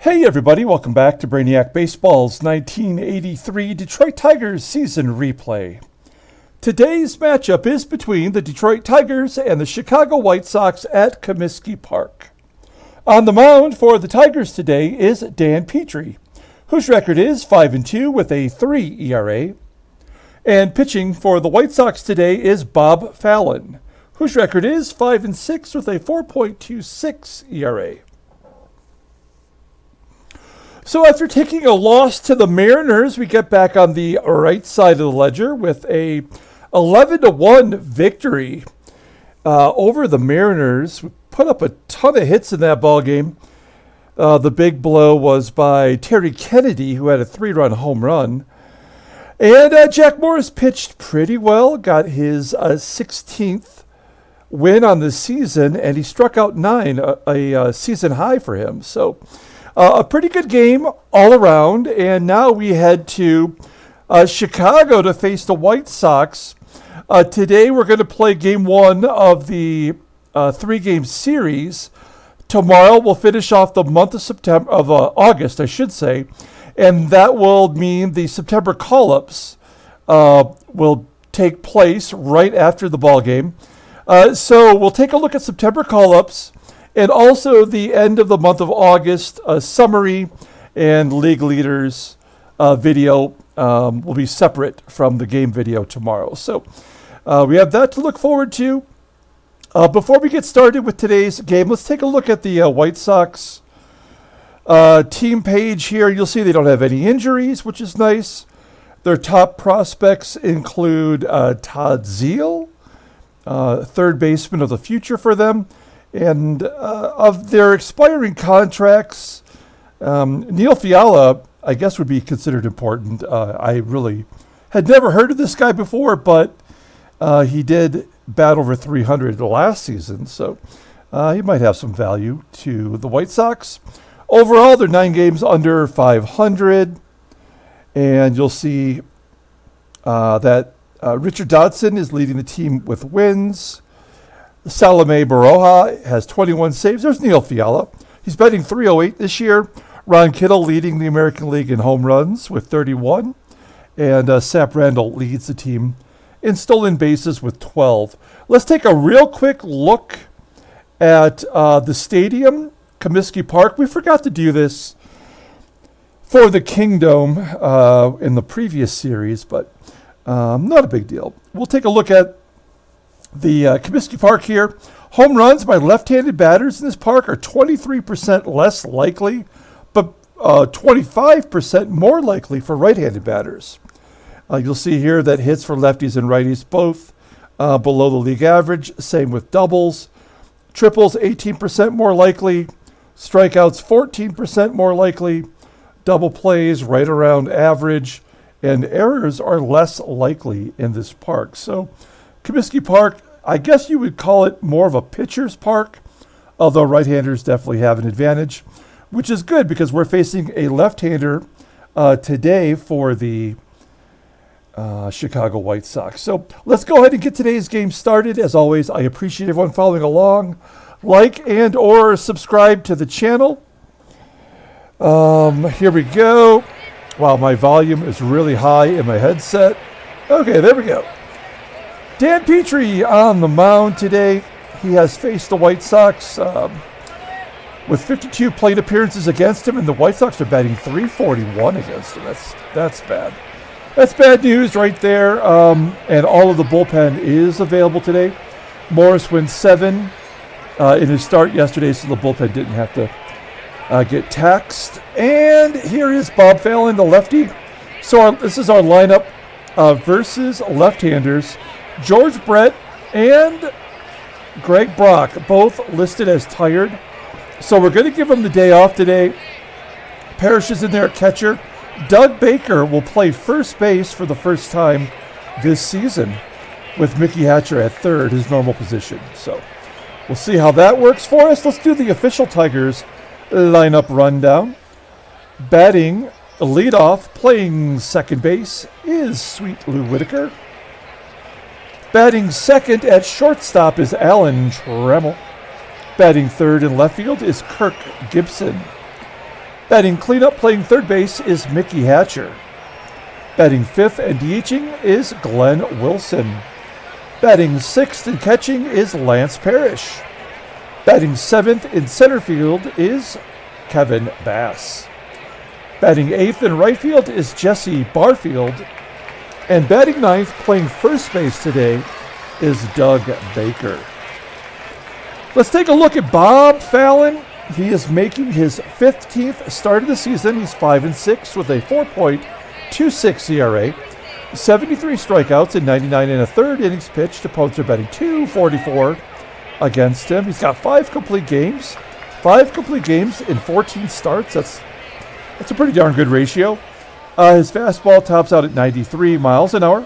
Hey everybody, welcome back to Brainiac Baseball's 1983 Detroit Tigers season replay. Today's matchup is between the Detroit Tigers and the Chicago White Sox at Comiskey Park. On the mound for the Tigers today is Dan Petry, whose record is 5-2 with a 3 ERA. And pitching for the White Sox today is Bob Fallon, whose record is 5-6 with a 4.26 ERA. So after taking a loss to the Mariners, we get back on the right side of the ledger with a 11-1 victory over the Mariners. We put up a ton of hits in that ball game. The big blow was by Terry Kennedy, who had a 3-run home run. And Jack Morris pitched pretty well, got his 16th win on the season, and he struck out 9, a season high for him. So a pretty good game all around, and now we head to Chicago to face the White Sox. Today we're going to play game 1 of the 3-game series. Tomorrow we'll finish off the month of August, I should say, and that will mean the September call-ups will take place right after the ball game. So we'll take a look at September call-ups, and also the end of the month of August, a summary and league leaders video will be separate from the game video tomorrow. So we have that to look forward to. Before we get started with today's game, let's take a look at the White Sox team page here. You'll see they don't have any injuries, which is nice. Their top prospects include Todd Zeile, third baseman of the future for them. And of their expiring contracts, Neil Fiala, I guess, would be considered important. I really had never heard of this guy before, but he did bat over 300 last season, so he might have some value to the White Sox. Overall, they're 9 games under 500, and you'll see that Richard Dodson is leading the team with wins. Salome Baroja has 21 saves. There's Neil Fiala. He's batting .308 this year. Ron Kittle leading the American League in home runs with 31. And Sap Randall leads the team in stolen bases with 12. Let's take a real quick look at the stadium, Comiskey Park. We forgot to do this for the Kingdom in the previous series, but not a big deal. We'll take a look at the Comiskey Park here. Home runs by left-handed batters in this park are 23% less likely, but 25% more likely for right-handed batters. You'll see here that hits for lefties and righties both below the league average. Same with doubles. Triples 18% more likely. Strikeouts 14% more likely. Double plays right around average. And errors are less likely in this park. So Comiskey Park, I guess you would call it more of a pitcher's park, although right-handers definitely have an advantage, which is good because we're facing a left-hander today for the Chicago White Sox. So let's go ahead and get today's game started. As always, I appreciate everyone following along. Like and or subscribe to the channel. Here we go. Wow, my volume is really high in my headset. Okay, there we go. Dan Petry on the mound today. He has faced the White Sox with 52 plate appearances against him, and the White Sox are batting .341 against him. That's bad. That's bad news right there. And all of the bullpen is available today. Morris went 7 in his start yesterday, so the bullpen didn't have to get taxed. And here is Bob Fallon, the lefty. So this is our lineup versus left-handers. George Brett and Greg Brock, both listed as tired. So we're going to give them the day off today. Parrish is in there at catcher. Doug Baker will play first base for the first time this season with Mickey Hatcher at third, his normal position. So we'll see how that works for us. Let's do the official Tigers lineup rundown. Batting leadoff, playing second base, is Sweet Lou Whitaker. Batting second at shortstop is Alan Trammell. Batting third in left field is Kirk Gibson. Batting cleanup, playing third base, is Mickey Hatcher. Batting fifth and DHing is Glenn Wilson. Batting sixth and catching is Lance Parrish. Batting seventh in center field is Kevin Bass. Batting eighth in right field is Jesse Barfield. And batting ninth, playing first base today, is Doug Baker. Let's take a look at Bob Fallon. He is making his 15th start of the season. He's 5-6 with a 4.26 ERA, 73 strikeouts in 99 and a third innings pitched. Opponents are batting .244 against him. He's got 5 complete games. 5 complete games in 14 starts. That's a pretty darn good ratio. His fastball tops out at 93 miles an hour.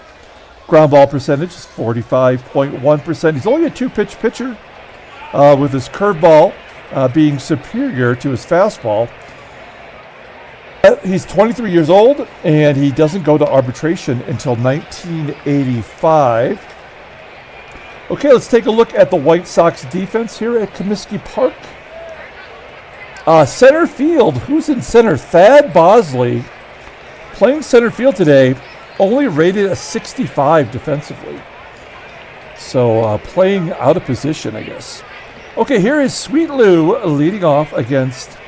Ground ball percentage is 45.1%. He's only a 2-pitch pitcher, with his curveball being superior to his fastball. He's 23 years old, and he doesn't go to arbitration until 1985. Okay, let's take a look at the White Sox defense here at Comiskey Park. Center field, who's in center? Thad Bosley, playing center field today, only rated a 65 defensively. So playing out of position, I guess. Okay, here is Sweet Lou leading off against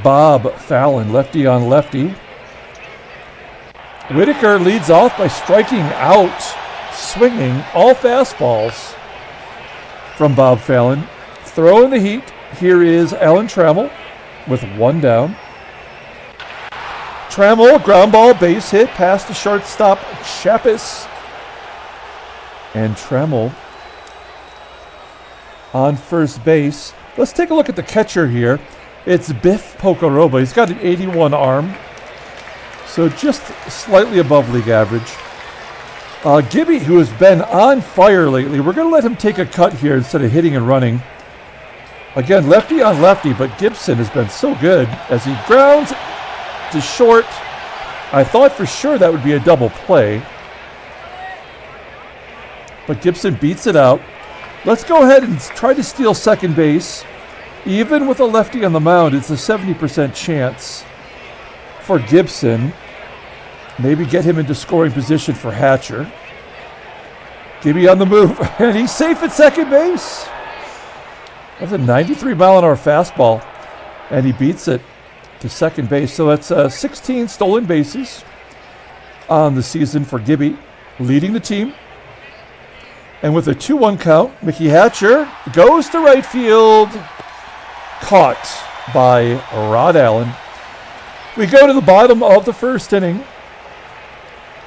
Bob Fallon, lefty on lefty. Whitaker leads off by striking out, swinging all fastballs from Bob Fallon. Throw in the heat. Here is Alan Trammell with 1 down. Trammell, ground ball, base hit, past the shortstop Chappas. And Trammell on first base. Let's take a look at the catcher here. It's Biff Pocoroba. He's got an 81 arm, so just slightly above league average. Gibby, who has been on fire lately, we're going to let him take a cut here instead of hitting and running. Again, lefty on lefty, but Gibson has been so good as he grounds to short. I thought for sure that would be a double play, but Gibson beats it out. Let's go ahead and try to steal second base. Even with a lefty on the mound, it's a 70% chance for Gibson. Maybe get him into scoring position for Hatcher. Gibby on the move, and he's safe at second base. That's a 93 mile an hour fastball, and he beats it to second base. So that's 16 stolen bases on the season for Gibby, leading the team. And with a 2-1 count, Mickey Hatcher goes to right field, caught by Rod Allen. We go to the bottom of the first inning.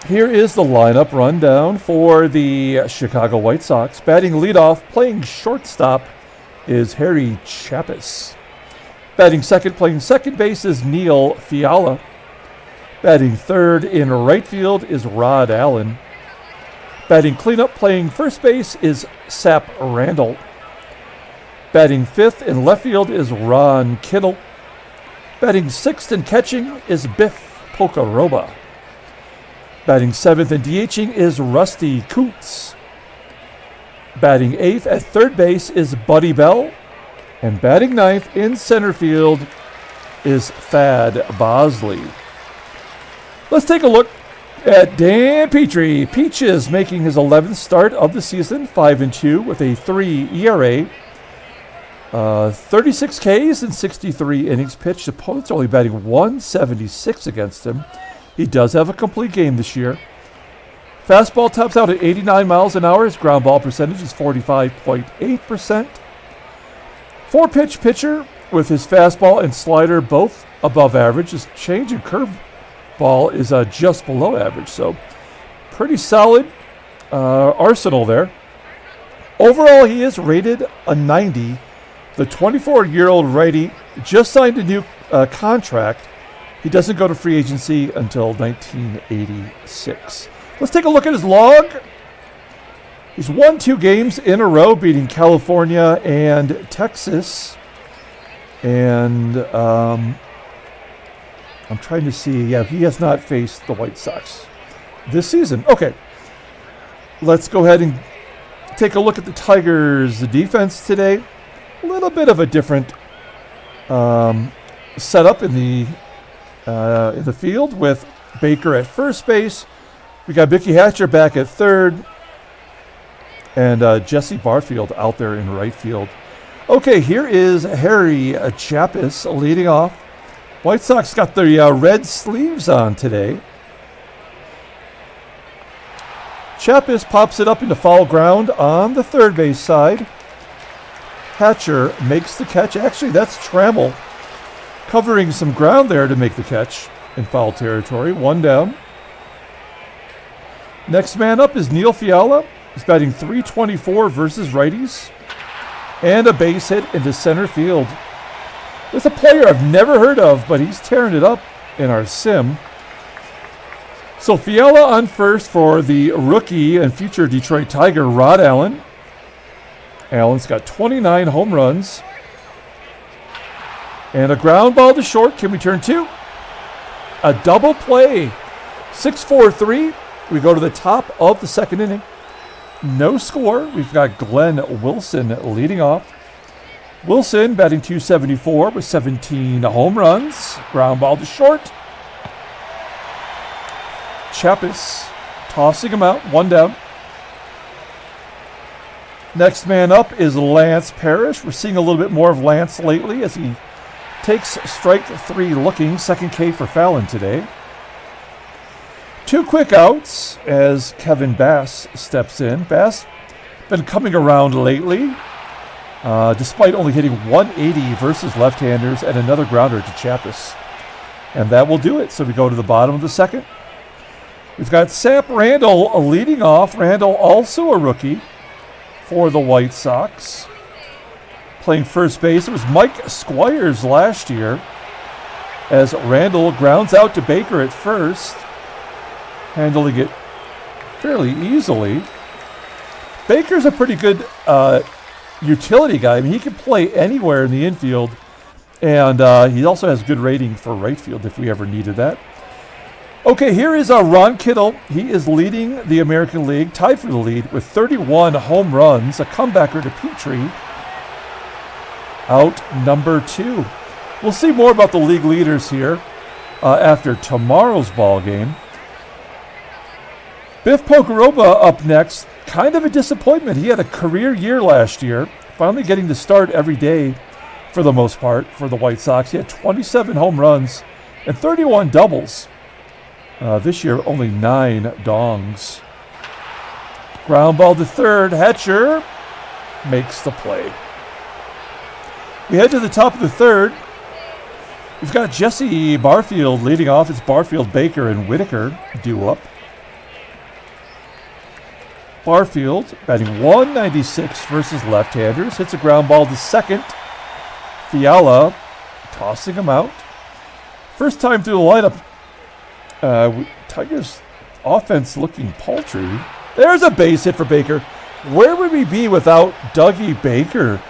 Here is the lineup rundown for the Chicago White Sox. Batting leadoff, playing shortstop, is Harry Chappas. Batting second, playing second base, is Neil Fiala. Batting third in right field is Rod Allen. Batting cleanup, playing first base, is Sap Randall. Batting fifth in left field is Ron Kittle. Batting sixth and catching is Biff Pocoroba. Batting seventh and DHing is Rusty Kuntz. Batting eighth at third base is Buddy Bell. And batting ninth in center field is Thad Bosley. Let's take a look at Dan Petry. Peaches making his 11th start of the season, 5-2 with a 3 ERA. 36 Ks and 63 innings pitched. Opponents only batting 176 against him. He does have a complete game this year. Fastball tops out at 89 miles an hour. His ground ball percentage is 45.8%. 4-pitch pitcher with his fastball and slider both above average. His change and curve ball is just below average. So pretty solid arsenal there. Overall, he is rated a 90. The 24-year-old righty just signed a new contract. He doesn't go to free agency until 1986. Let's take a look at his log. He's won 2 games in a row, beating California and Texas. And I'm trying to see. Yeah, he has not faced the White Sox this season. Okay, let's go ahead and take a look at the Tigers' defense today. A little bit of a different set up in the field with Baker at first base. We got Mickey Hatcher back at third. And Jesse Barfield out there in right field. Okay, here is Harry Chappas leading off. White Sox got their red sleeves on today. Chappas pops it up into foul ground on the third base side. Hatcher makes the catch. Actually, that's Trammell covering some ground there to make the catch in foul territory. One down. Next man up is Neil Fiala. He's batting .324 versus righties. And a base hit into center field. It's a player I've never heard of, but he's tearing it up in our sim. So Fiala on first for the rookie and future Detroit Tiger, Rod Allen. Allen's got 29 home runs. And a ground ball to short. Can we turn two? A double play. 6-4-3. We go to the top of the second inning. No score. We've got Glenn Wilson leading off. Wilson batting .274 with 17 home runs. Ground ball to short. Chappas tossing him out. One down. Next man up is Lance Parrish. We're seeing a little bit more of Lance lately as he takes strike three looking. Second K for Fallon today. Two quick outs as Kevin Bass steps in. Bass been coming around lately, despite only hitting 180 versus left-handers and another grounder to Chappas. And that will do it. So we go to the bottom of the second. We've got Sap Randall leading off. Randall also a rookie for the White Sox. Playing first base. It was Mike Squires last year as Randall grounds out to Baker at first. Handling it fairly easily. Baker's a pretty good utility guy. I mean, he can play anywhere in the infield. And he also has good rating for right field if we ever needed that. Okay, here is Ron Kittle. He is leading the American League, tied for the lead with 31 home runs. A comebacker to Petry. Out number 2. We'll see more about the league leaders here after tomorrow's ball game. Biff Pocoroba up next. Kind of a disappointment. He had a career year last year. Finally getting to start every day for the most part for the White Sox. He had 27 home runs and 31 doubles. This year, only 9 dongs. Ground ball to third. Hatcher makes the play. We head to the top of the third. We've got Jesse Barfield leading off. It's Barfield, Baker, and Whitaker due up. Barfield batting .196 versus left-handers. Hits a ground ball to second. Fiala tossing him out. First time through the lineup. Tigers offense looking paltry. There's a base hit for Baker. Where would we be without Dougie Baker?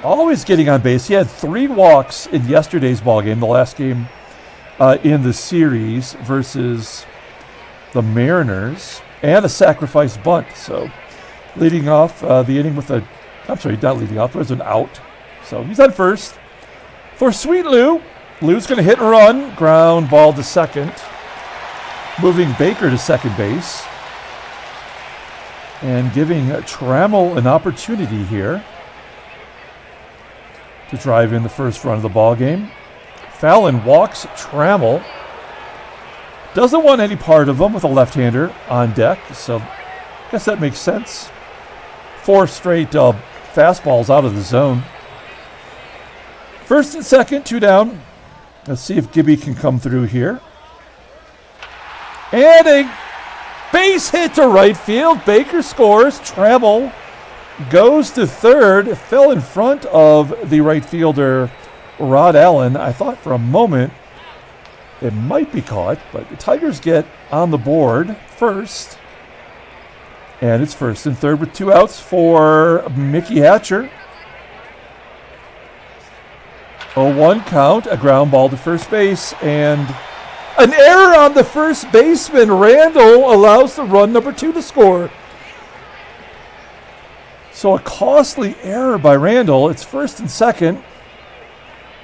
Always getting on base. He had 3 walks in yesterday's ball game, the last game in the series versus the Mariners, and a sacrifice bunt. So leading off the inning with not leading off, there was an out. So he's on first. For Sweet Lou, Lou's going to hit and run. Ground ball to second. Moving Baker to second base. And giving Trammell an opportunity here to drive in the first run of the ball game. Fallon walks Trammell. Doesn't want any part of him with a left-hander on deck, so I guess that makes sense. 4 straight fastballs out of the zone. First and second, 2 down. Let's see if Gibby can come through here. And a base hit to right field. Baker scores. Trammell goes to third. Fell in front of the right fielder, Rod Allen. I thought for a moment it might be caught, but the Tigers get on the board first. And it's first and third with 2 outs for Mickey Hatcher. 0-1 count, a ground ball to first base, and an error on the first baseman. Randall allows the run number 2 to score. So a costly error by Randall. It's first and second.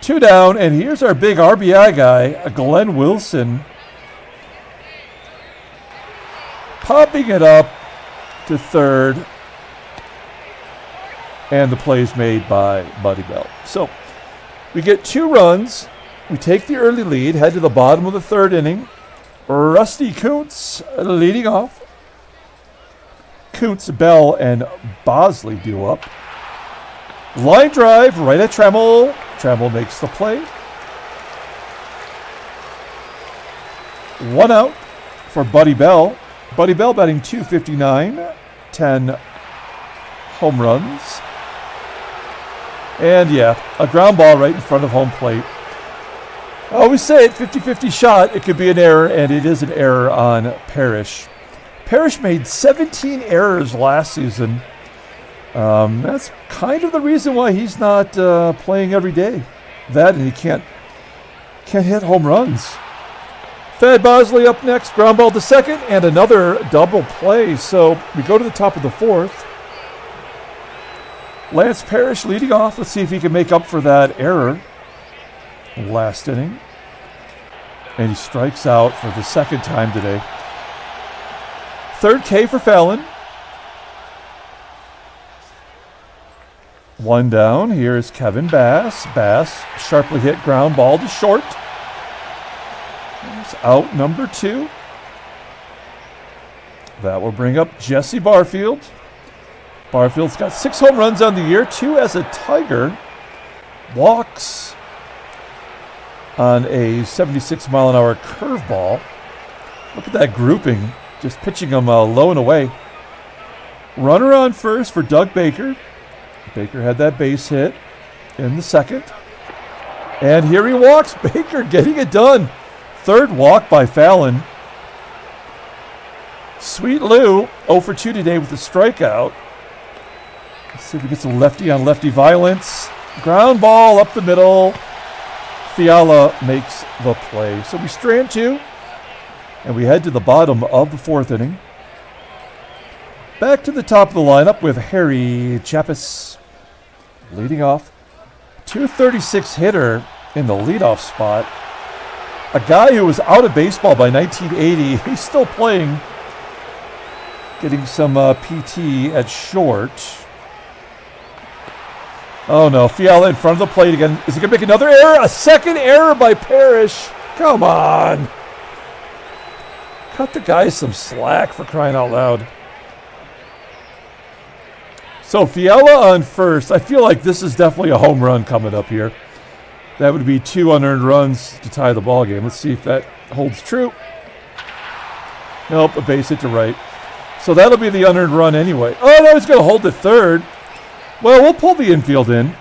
2 down, and here's our big RBI guy, Glenn Wilson, popping it up to third, and the play's made by Buddy Bell. So we get 2 runs. We take the early lead, head to the bottom of the 3rd inning. Rusty Kuntz leading off. Kuntz, Bell, and Bosley due up. Line drive right at Trammell. Trammell makes the play. 1 out for Buddy Bell. Buddy Bell batting .259, 10 home runs. And yeah, a ground ball right in front of home plate. I always say it, 50-50 shot. It could be an error, and it is an error on Parrish. Parrish made 17 errors last season. That's kind of the reason why he's not playing every day. That, and he can't hit home runs. Thad Bosley up next, ground ball to second, and another double play. So we go to the top of the 4th. Lance Parrish leading off. Let's see if he can make up for that error last inning. And he strikes out for the 2nd time today. 3rd K for Fallon. 1 down. Here's Kevin Bass. Bass sharply hit ground ball to short. There's out number 2. That will bring up Jesse Barfield. Barfield's got 6 home runs on the year, 2 as a Tiger. Walks on a 76-mile-an-hour curveball. Look at that grouping, just pitching them low and away. Runner on first for Doug Baker. Baker had that base hit in the 2nd. And here he walks. Baker getting it done. 3rd walk by Fallon. Sweet Lou, 0 for 2 today with a strikeout. Let's see if we get some lefty-on-lefty violence. Ground ball up the middle. Fiala makes the play. So we strand 2, and we head to the bottom of the 4th inning. Back to the top of the lineup with Harry Chappas leading off. .236 hitter in the leadoff spot. A guy who was out of baseball by 1980. He's still playing. Getting some PT at short. Oh no, Fiala in front of the plate again. Is he going to make another error? A 2nd error by Parrish. Come on. Cut the guy some slack, for crying out loud. So Fiala on first. I feel like this is definitely a home run coming up here. That would be 2 unearned runs to tie the ball game. Let's see if that holds true. Nope, a base hit to right. So that'll be the unearned run anyway. Oh, no, he's going to hold to 3rd. Well, we'll pull the infield in.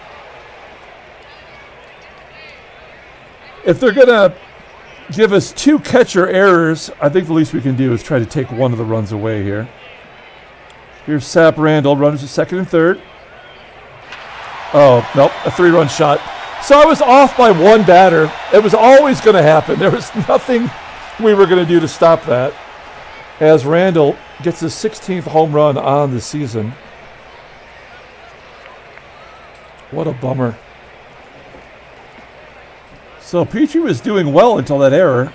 If they're going to give us 2 catcher errors, I think the least we can do is try to take one of the runs away here. Here's Sap Randall, runners to 2nd and 3rd. Oh, nope, a 3-run shot. So I was off by 1 batter. It was always going to happen. There was nothing we were going to do to stop that. As Randall gets his 16th home run on the season. What a bummer. So Petry was doing well until that error.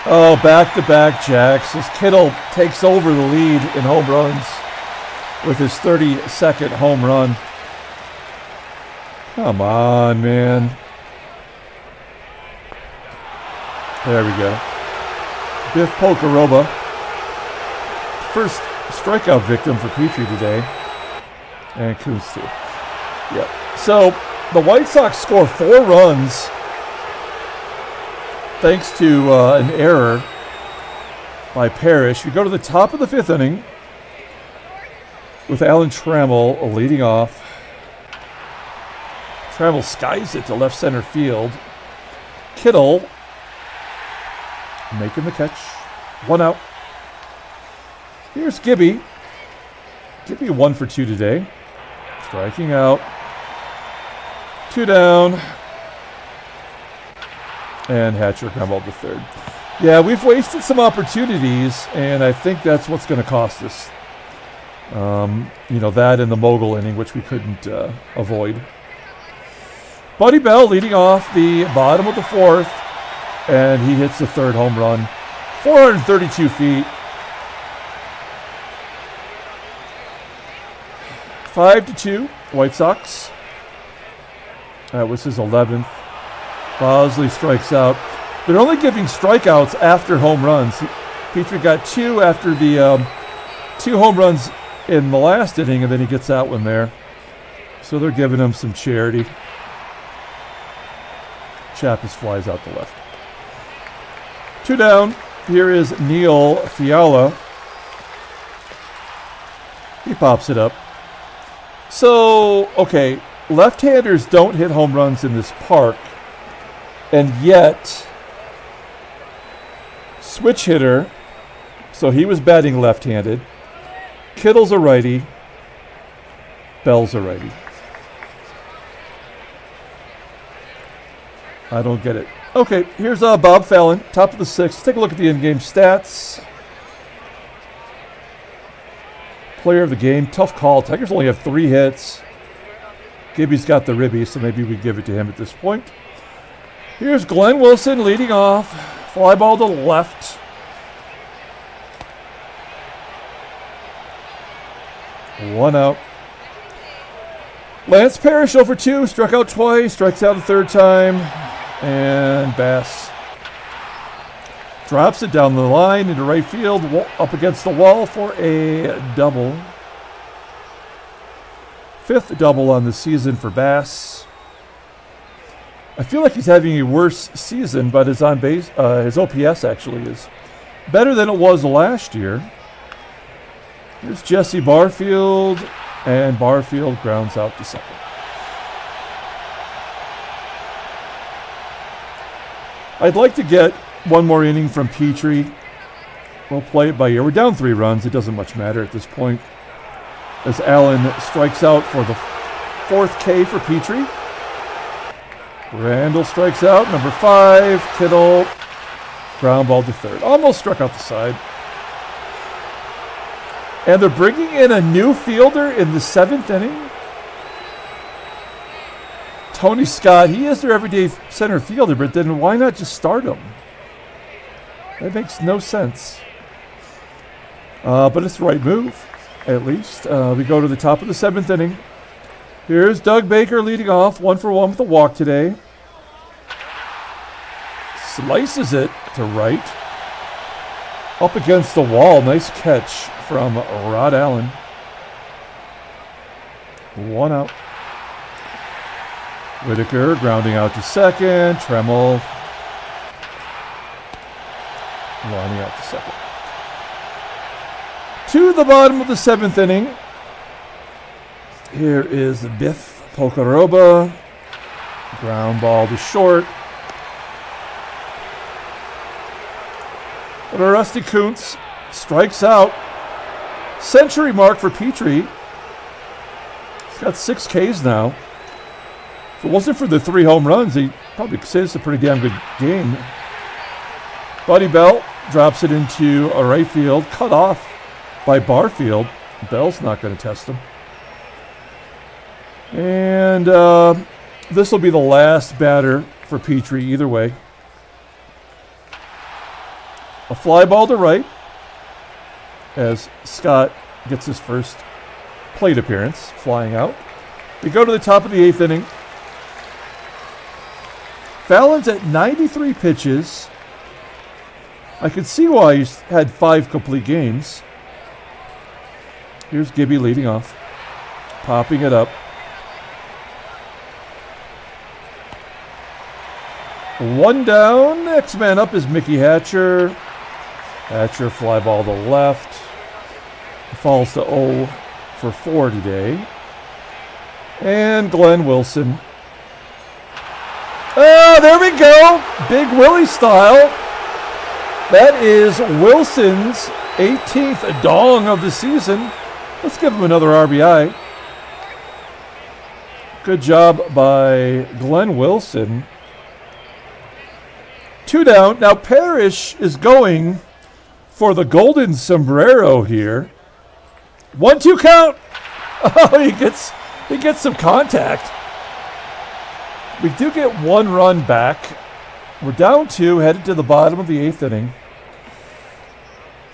Oh, back-to-back jacks as Kittle takes over the lead in home runs with his 32nd home run. Come on, man. There we go. Biff Pocoroba. First strikeout victim for Petry today. And Kuntz too. Yep. So the White Sox score 4 runs thanks to an error by Parrish. We go to the top of the 5th inning with Alan Trammell leading off. Trammell skies it to left center field. Kittle making the catch. 1 out. Here's Gibby. Gibby 1 for 2 today. Striking out. 2 down. And Hatcher ground ball to 3rd. Yeah, we've wasted some opportunities, and I think that's what's going to cost us. That and the mogul inning, which we couldn't avoid. Buddy Bell leading off the bottom of the fourth, and he hits the third home run. 432 feet. 5-2, White Sox. That was his 11th. Bosley strikes out. They're only giving strikeouts after home runs. Petry got 2 after the 2 home runs in the last inning, and then he gets that one there. So they're giving him some charity. Chappas flies out the left. 2 down. Here is Neil Fiala. He pops it up. So, okay, left-handers don't hit home runs in this park, and yet switch hitter, so he was batting left-handed. Kittle's a righty. Bell's a righty. I don't get it. Okay, here's Bob Fallon, top of the 6th. Take a look at the in-game stats. Player of the game, tough call. Tigers only have 3 hits. Gibby's got the ribby, so maybe we give it to him at this point. Here's Glenn Wilson leading off. Fly ball to the left. One out. Lance Parrish over 2, struck out twice, strikes out a third time. And Bass drops it down the line into right field, up against the wall for a double. 5th double on the season for Bass. I feel like he's having a worse season, but his on base, his OPS actually is better than it was last year. Here's Jesse Barfield, and Barfield grounds out to second. I'd like to get one more inning from Petry. We'll play it by ear. We're down 3 runs. It doesn't much matter at this point, as Allen strikes out for the 4th K for Petry. Randall strikes out, number 5. Kittle, ground ball to third. Almost struck out the side. And they're bringing in a new fielder in the 7th inning. Tony Scott, he is their everyday center fielder, but then why not just start him? That makes no sense. But it's the right move, at least. We go to the top of the 7th inning. Here's Doug Baker leading off, 1 for 1 with a walk today. Slices it to right. Up against the wall. Nice catch from Rod Allen. 1 out. Whitaker grounding out to second. Trammell lining out to second. To the bottom of the 7th inning. Here is Biff Pocoroba. Ground ball to short. But a Rusty Kuntz strikes out. Century mark for Petry. He's got 6 Ks now. If it wasn't for the 3 home runs, he'd probably say it's a pretty damn good game. Buddy Bell drops it into a right field, cut off by Barfield. Bell's not going to test him. And this will be the last batter for Petry either way. A fly ball to right as Scott gets his first plate appearance, flying out. We go to the top of the 8th inning. Fallon's at 93 pitches. I can see why he's had 5 complete games. Here's Gibby leading off, popping it up. 1 down. Next man up is Mickey Hatcher. Hatcher fly ball to left. Falls to 0 for 4 today. And Glenn Wilson. Oh, there we go. Big Willie style. That is Wilson's 18th dong of the season. Let's give him another RBI. Good job by Glenn Wilson. 2 down. Now Parrish is going for the golden sombrero here. 1-2 count. Oh, he gets some contact. We do get 1 run back. We're down 2, headed to the bottom of the 8th inning.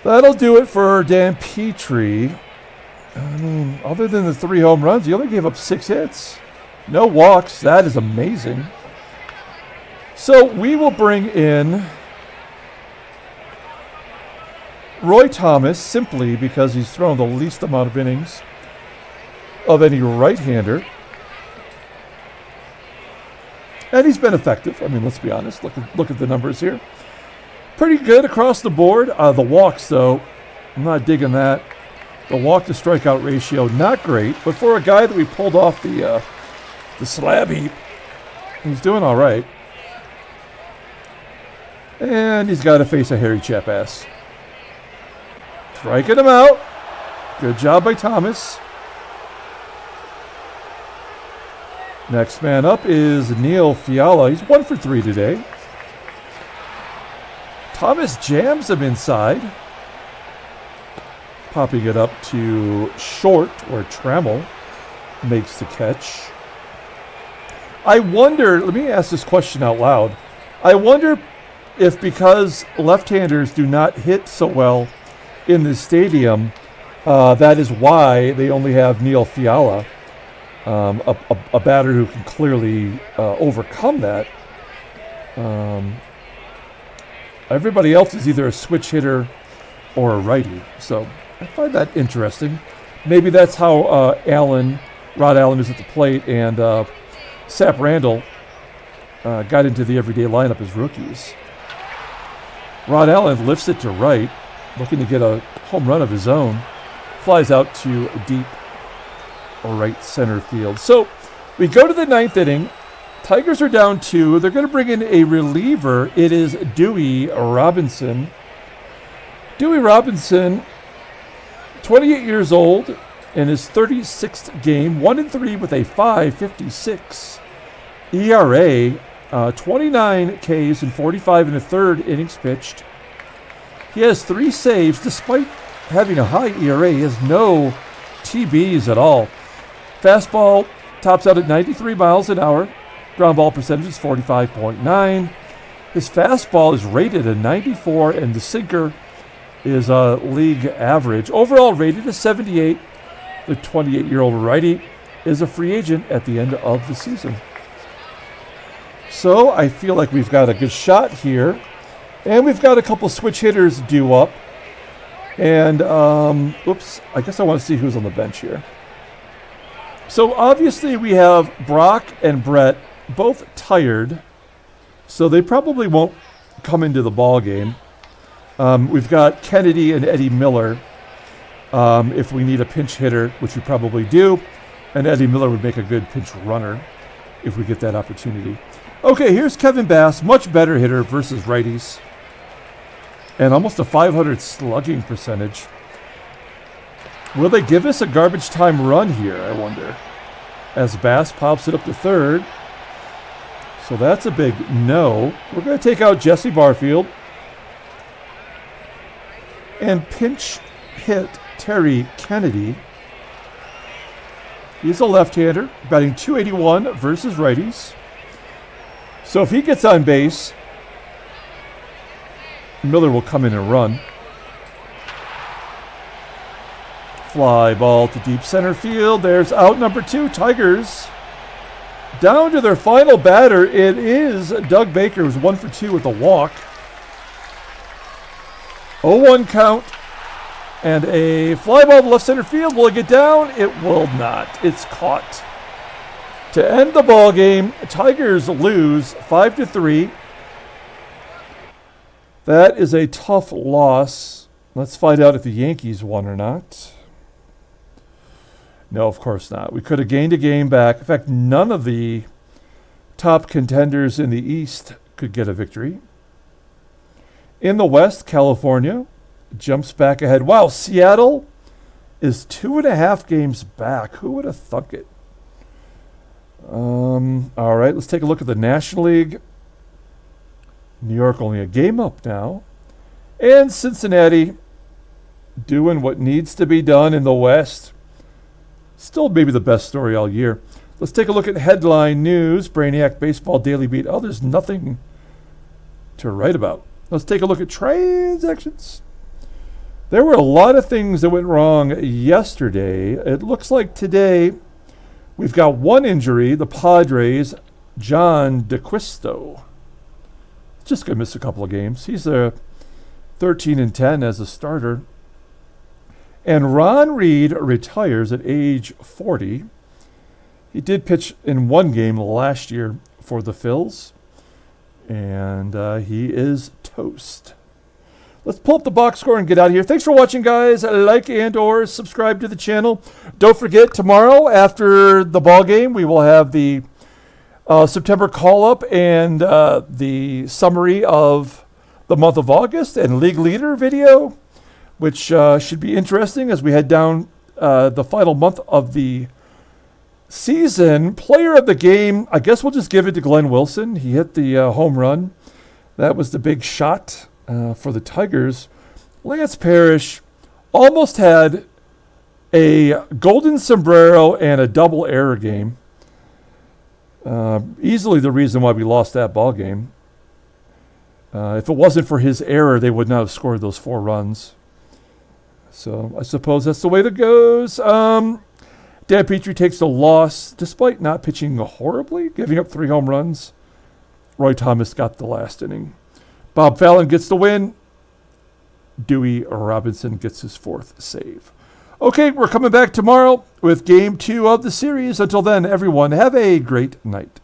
That'll do it for Dan Petry. I mean, other than the 3 home runs, he only gave up 6 hits. No walks. That is amazing. So we will bring in Roy Thomas simply because he's thrown the least amount of innings of any right-hander. And he's been effective. I mean, let's be honest. Look at the numbers here. Pretty good across the board. The walks, though, I'm not digging that. The walk-to-strikeout ratio, not great. But for a guy that we pulled off the slab heap, he's doing all right. And he's got to face a hairy Chappas. Striking him out. Good job by Thomas. Next man up is Neil Fiala. He's 1 for 3 today. Thomas jams him inside. Popping it up to short, where Trammell makes the catch. I wonder, let me ask this question out loud. I wonder if because left-handers do not hit so well in this stadium, that is why they only have Neil Fiala, a batter who can clearly overcome that. Everybody else is either a switch hitter or a righty, so I find that interesting. Maybe that's how Rod Allen is at the plate, and Sap Randall got into the everyday lineup as rookies. Rod Allen lifts it to right, looking to get a home run of his own. Flies out to deep right center field. So we go to the 9th inning. Tigers are down 2. They're going to bring in a reliever. It is Dewey Robinson. Dewey Robinson, 28 years old, in his 36th game, 1-3 with a 5.56 ERA. 29 Ks and 45 and a third innings pitched. He has 3 saves despite having a high ERA. He has no TBs at all. Fastball tops out at 93 miles an hour. Ground ball percentage is 45.9. His fastball is rated at 94, and the sinker is a league average. Overall rated is 78. The 28-year-old righty is a free agent at the end of the season. So I feel like we've got a good shot here. And we've got a couple switch hitters due up. And, I guess I want to see who's on the bench here. So obviously we have Brock and Brett both tired. So they probably won't come into the ball game. We've got Kennedy and Eddie Miller if we need a pinch hitter, which we probably do. And Eddie Miller would make a good pinch runner if we get that opportunity. Okay, here's Kevin Bass, much better hitter versus righties. And almost a 500 slugging percentage. Will they give us a garbage time run here, I wonder? As Bass pops it up to third. So that's a big no. We're going to take out Jesse Barfield. And pinch hit Terry Kennedy. He's a left-hander, batting .281 versus righties. So if he gets on base, Miller will come in and run. Fly ball to deep center field. There's out number 2. Tigers down to their final batter. It is Doug Baker, who's 1 for 2 with a walk. 0-1 count. And a fly ball to left center field. Will it get down? It will not. It's caught. To end the ball game, Tigers lose 5-3. That is a tough loss. Let's find out if the Yankees won or not. No, of course not. We could have gained a game back. In fact, none of the top contenders in the East could get a victory. In the West, California jumps back ahead. Wow, Seattle is 2.5 games back. Who would have thunk it? All right, let's take a look at the National League. New York only a game up now. And Cincinnati doing what needs to be done in the West. Still maybe the best story all year. Let's take a look at headline news. Brainiac Baseball Daily Beat. Oh, there's nothing to write about. Let's take a look at transactions. There were a lot of things that went wrong yesterday. It looks like today we've got one injury. The Padres, John DeQuisto. Just going to miss a couple of games. He's a 13-10 as a starter. And Ron Reed retires at age 40. He did pitch in one game last year for the Phils. And he is toast. Let's pull up the box score and get out of here. Thanks for watching, guys. Like and or subscribe to the channel. Don't forget, tomorrow after the ball game, we will have the September call-up and the summary of the month of August and League Leader video, which should be interesting as we head down the final month of the season. Player of the game, I guess we'll just give it to Glenn Wilson. He hit the home run. That was the big shot for the Tigers. Lance Parrish almost had a golden sombrero and a double error game. Easily the reason why we lost that ball game. If it wasn't for his error, they would not have scored those 4 runs. So I suppose that's the way that goes. Dan Petry takes the loss despite not pitching horribly, giving up 3 home runs. Roy Thomas got the last inning. Bob Fallon gets the win. Dewey Robinson gets his 4th save. Okay, we're coming back tomorrow with Game 2 of the series. Until then, everyone, have a great night.